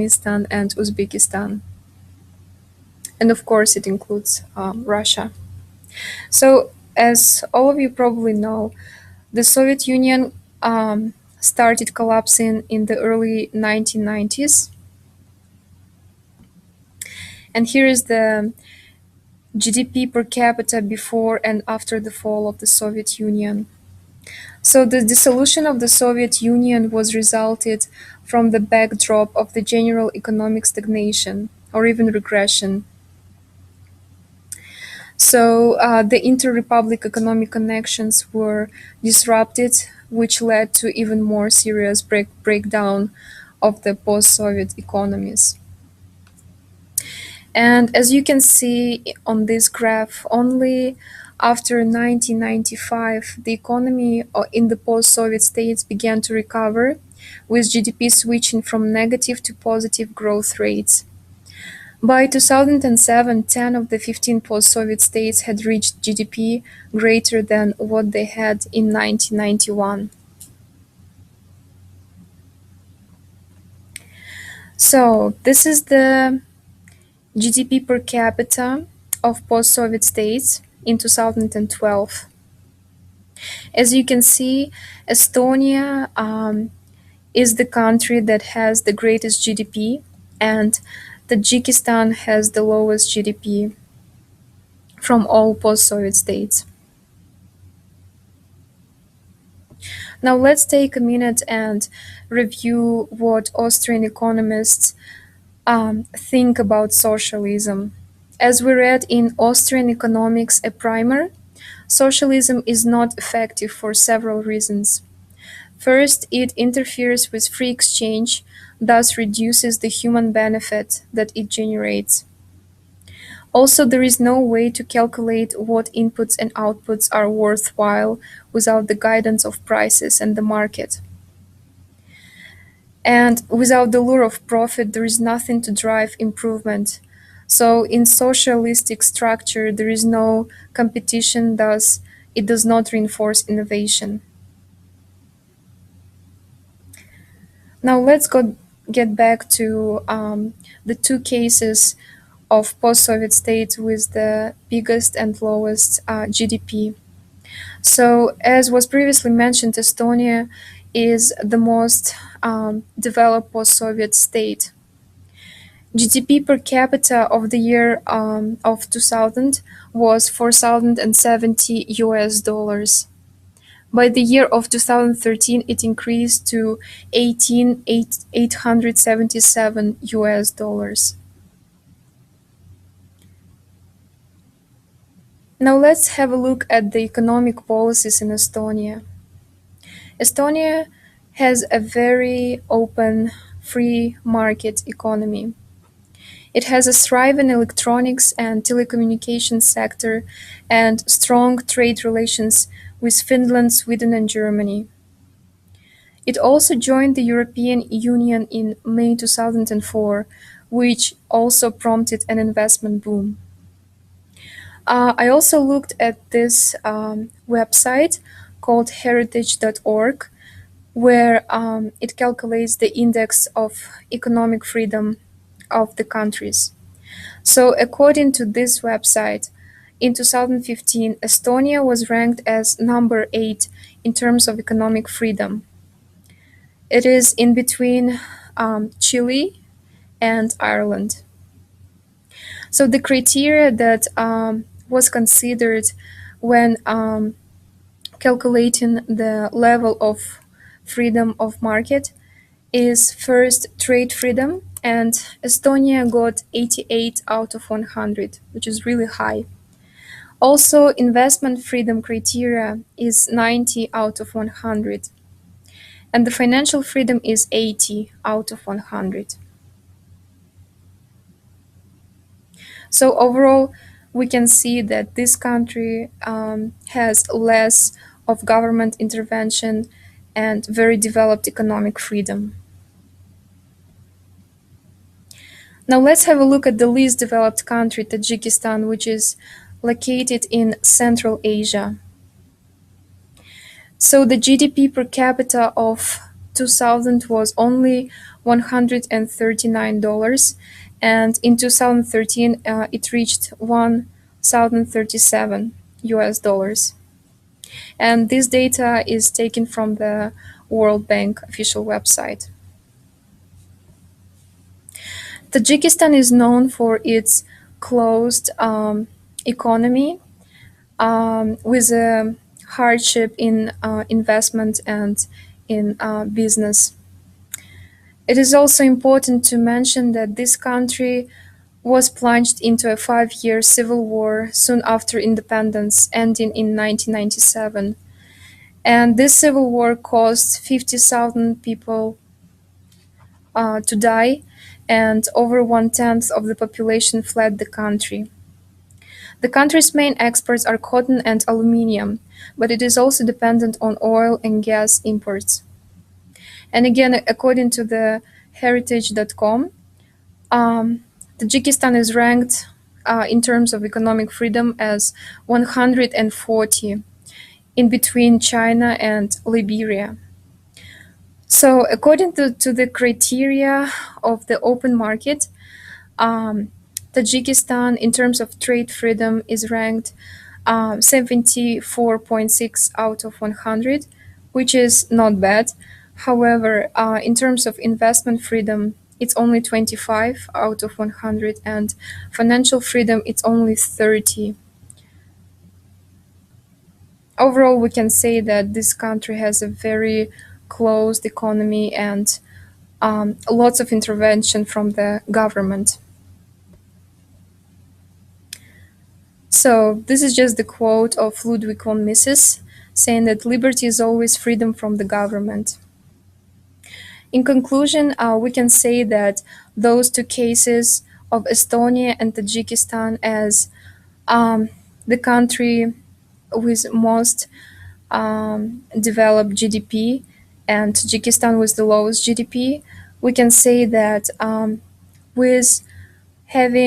Turkmenistan and Uzbekistan. And of course, it includes Russia. So, as all of you probably know, the Soviet Union started collapsing in the early 1990s. And here is the GDP per capita before and after the fall of the Soviet Union. So the dissolution of the Soviet Union was resulted from the backdrop of the general economic stagnation or even regression. So the inter-republic economic connections were disrupted, which led to even more serious breakdown of the post-Soviet economies. And as you can see on this graph, only after 1995, the economy in the post-Soviet states began to recover, with GDP switching from negative to positive growth rates. By 2007, 10 of the 15 post-Soviet states had reached GDP greater than what they had in 1991. So this is the GDP per capita of post-Soviet states in 2012. As you can see, Estonia is the country that has the greatest GDP, and Tajikistan has the lowest GDP from all post-Soviet states. Now let's take a minute and review what Austrian economists think about socialism. As we read in Austrian Economics, a primer, socialism is not effective for several reasons. First, it interferes with free exchange, thus reduces the human benefit that it generates. Also, there is no way to calculate what inputs and outputs are worthwhile without the guidance of prices and the market. And without the lure of profit, there is nothing to drive improvement. So in socialistic structure, there is no competition, thus it does not reinforce innovation. Now let's get back to the two cases of post-Soviet states with the biggest and lowest GDP. So as was previously mentioned, Estonia is the most developed post-Soviet state. GDP per capita of the year of 2000 was 4,070 US dollars. By the year of 2013, it increased to 18,877 US dollars. Now let's have a look at the economic policies in Estonia. Estonia has a very open, free market economy. It has a thriving electronics and telecommunications sector and strong trade relations with Finland, Sweden, and Germany. It also joined the European Union in May 2004, which also prompted an investment boom. I also looked at this website called heritage.org, where it calculates the index of economic freedom of the countries. So according to this website, in 2015, Estonia was ranked as number 8 in terms of economic freedom. It is in between Chile and Ireland. So the criteria that was considered when calculating the level of freedom of market is first trade freedom, and Estonia got 88 out of 100, which is really high. Also, investment freedom criteria is 90 out of 100, and the financial freedom is 80 out of 100. So overall, we can see that this country has less of government intervention and very developed economic freedom. Now let's have a look at the least developed country, Tajikistan, which is located in Central Asia. So the GDP per capita of 2000 was only $139, and in 2013 it reached 1,037 US dollars. And this data is taken from the World Bank official website. Tajikistan is known for its closed economy with a hardship in investment and in business. It is also important to mention that this country was plunged into a 5-year civil war soon after independence, ending in 1997. And this civil war caused 50,000 people to die, and over one-tenth of the population fled the country. The country's main exports are cotton and aluminium, but it is also dependent on oil and gas imports. And again, according to the heritage.com, Tajikistan is ranked in terms of economic freedom as 140 in between China and Liberia. So according to the criteria of the open market, Tajikistan in terms of trade freedom is ranked 74.6 out of 100, which is not bad. However, in terms of investment freedom, it's only 25 out of 100, and financial freedom, it's only 30. Overall, we can say that this country has a very closed economy and lots of intervention from the government. So this is just the quote of Ludwig von Mises, saying that liberty is always freedom from the government. In conclusion, we can say that those two cases of Estonia and Tajikistan as the country with most developed GDP and Tajikistan with the lowest GDP, we can say that with having